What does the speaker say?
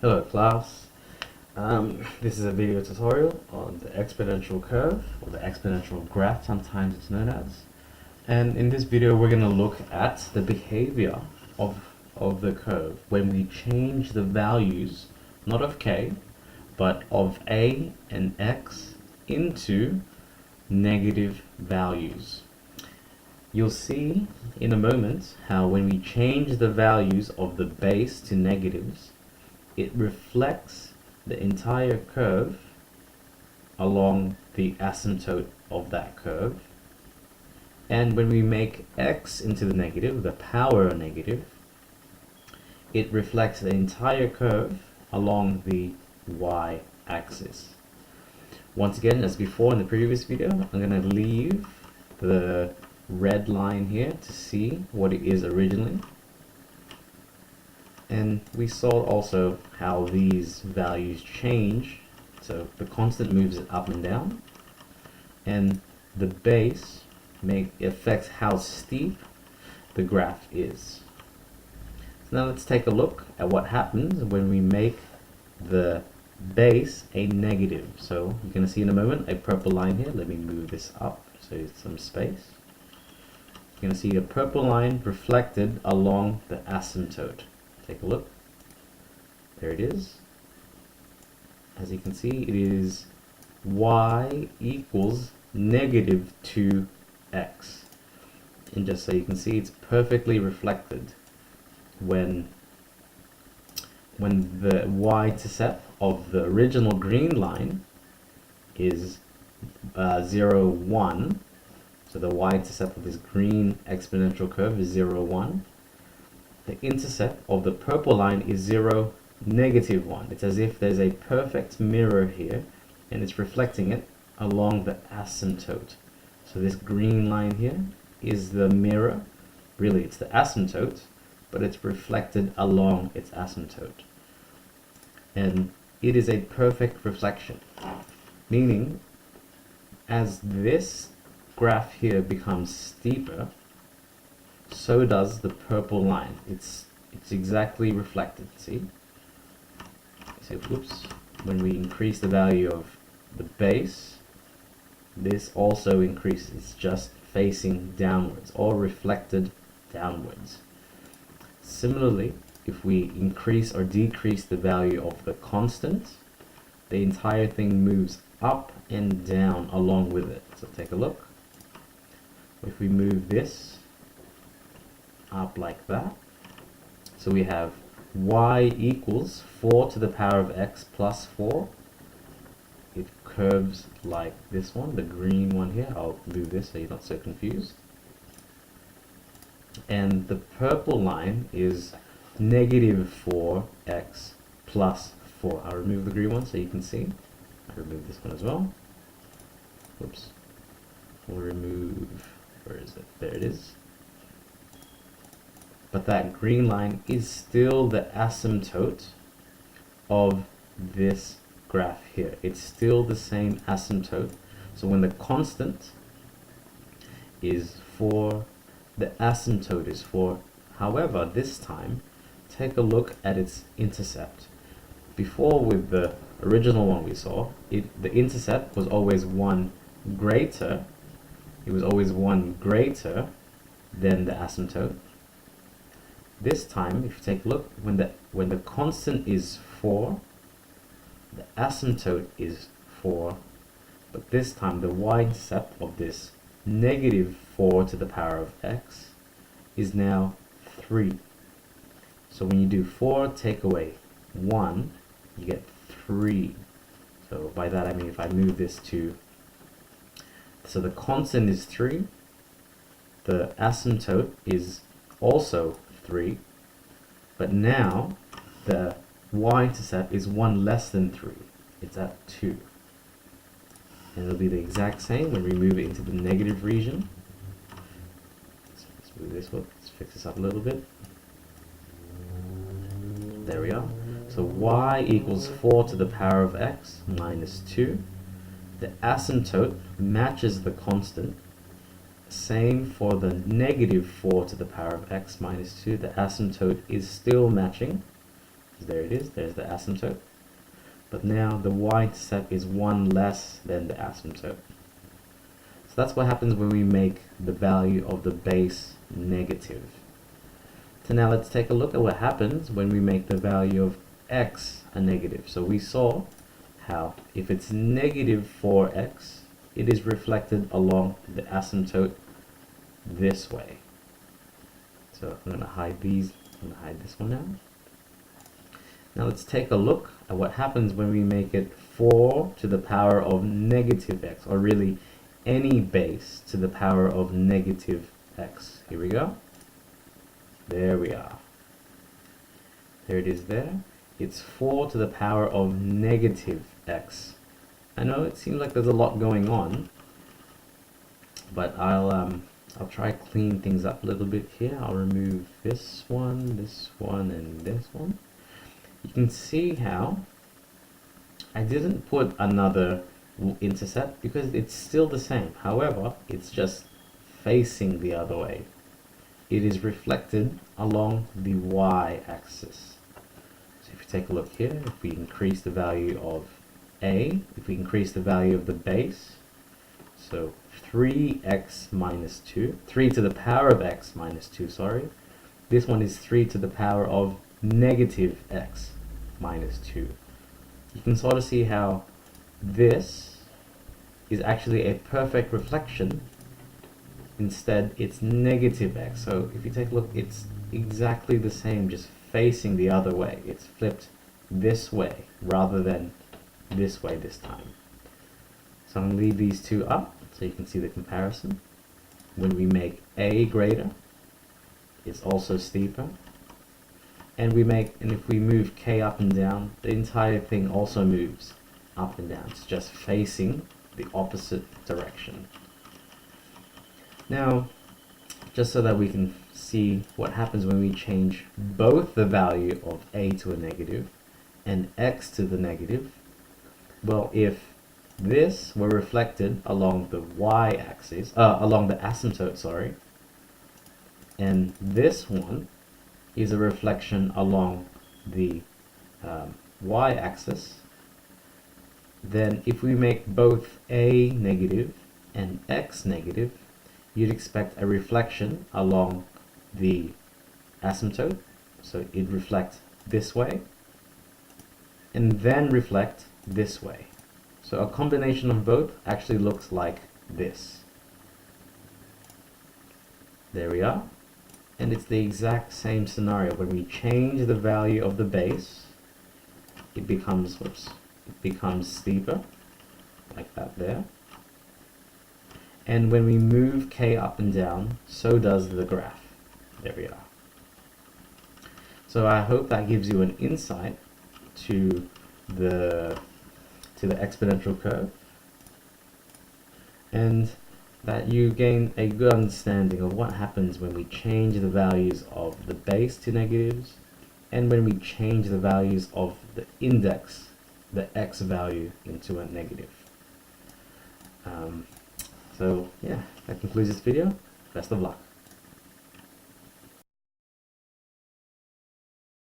Hello class, this is a video tutorial on the exponential curve, or the exponential graph sometimes it's known as. And in this video we're going to look at the behavior of the curve when we change the values, not of k, but of a and x into negative values. You'll see in a moment how when we change the values of the base to negatives, it reflects the entire curve along the asymptote of that curve. And when we make x into the negative, the power negative, it reflects the entire curve along the y-axis. Once again, as before in the previous video, I'm going to leave the red line here to see what it is originally. And we saw also how these values change. So the constant moves it up and down, and the base affects how steep the graph is. So now let's take a look at what happens when we make the base a negative. So you're going to see in a moment a purple line here. Let me move this up so there's some space. You're going to see a purple line reflected along the asymptote. Take a look. There it is. As you can see, it is y equals negative 2x. And just so you can see, it's perfectly reflected when the y-intercept of the original green line is 0, 1. So the y-intercept of this green exponential curve is 0, 1. The intercept of the purple line is 0, negative 1. It's as if there's a perfect mirror here, and it's reflecting it along the asymptote. So this green line here is the mirror. Really, it's the asymptote, but it's reflected along its asymptote. And it is a perfect reflection, meaning as this graph here becomes steeper, so does the purple line. It's exactly reflected. See? So, whoops. When we increase the value of the base, this also increases. It's just facing downwards, or reflected downwards. Similarly, if we increase or decrease the value of the constant, the entire thing moves up and down along with it. So take a look. If we move this up like that, so we have y equals 4 to the power of x plus 4. It curves like this one, the green one here. I'll move this so you're not so confused. And the purple line is negative 4x plus 4. I'll remove the green one so you can see. I'll remove this one as well. Whoops. We'll remove, where is it? There it is. But that green line is still the asymptote of this graph here. It's still the same asymptote. So when the constant is 4, the asymptote is 4. However, this time, take a look at its intercept. Before, with the original one we saw, the intercept was always 1 greater. It was always 1 greater than the asymptote. This time, if you take a look, when the constant is 4, the asymptote is 4, but this time the y-intercept of this negative 4 to the power of x is now 3. So when you do 4 take away 1, you get 3. So by that I mean if I move this to, so the constant is 3, the asymptote is also 3, but now the y-intercept is 1 less than 3. It's at 2. And it'll be the exact same when we move it into the negative region. So let's move this one. Let's fix this up a little bit. There we are. So y equals 4 to the power of x minus 2. The asymptote matches the constant. Same for the negative 4 to the power of x minus 2. The asymptote is still matching. There it is, there's the asymptote. But now the y-intercept is 1 less than the asymptote. So that's what happens when we make the value of the base negative. So now let's take a look at what happens when we make the value of x a negative. So we saw how if it's negative 4x, it is reflected along the asymptote this way. So I'm going to hide these. I'm going to hide this one now. Now let's take a look at what happens when we make it 4 to the power of negative x, or really any base to the power of negative x. Here we go. There we are. There it is there. It's 4 to the power of negative x. I know it seems like there's a lot going on, but I'll try clean things up a little bit here. I'll remove this one, and this one. You can see how I didn't put another intercept because it's still the same. However, it's just facing the other way. It is reflected along the y-axis. So if you take a look here, if we increase the value of a, if we increase the value of the base, so 3x minus 2, 3 to the power of x minus 2, sorry. This one is 3 to the power of negative x minus 2. You can sort of see how this is actually a perfect reflection. Instead, it's negative x. So if you take a look, it's exactly the same, just facing the other way. It's flipped this way rather than this way this time. So I'm going to leave these two up so you can see the comparison. When we make a greater, it's also steeper. And if we move k up and down, the entire thing also moves up and down. It's just facing the opposite direction. Now, just so that we can see what happens when we change both the value of a to a negative and x to the negative, well, if this were reflected along the y-axis, along the asymptote, sorry, and this one is a reflection along the y-axis, then if we make both a negative and x negative, you'd expect a reflection along the asymptote, so it'd reflect this way and then reflect this way. So a combination of both actually looks like this. There we are. And it's the exact same scenario. When we change the value of the base, it becomes steeper, like that there. And when we move k up and down, so does the graph. There we are. So I hope that gives you an insight to the exponential curve, and that you gain a good understanding of what happens when we change the values of the base to negatives, and when we change the values of the index, the x value, into a negative. So yeah, that concludes this video. Best of luck.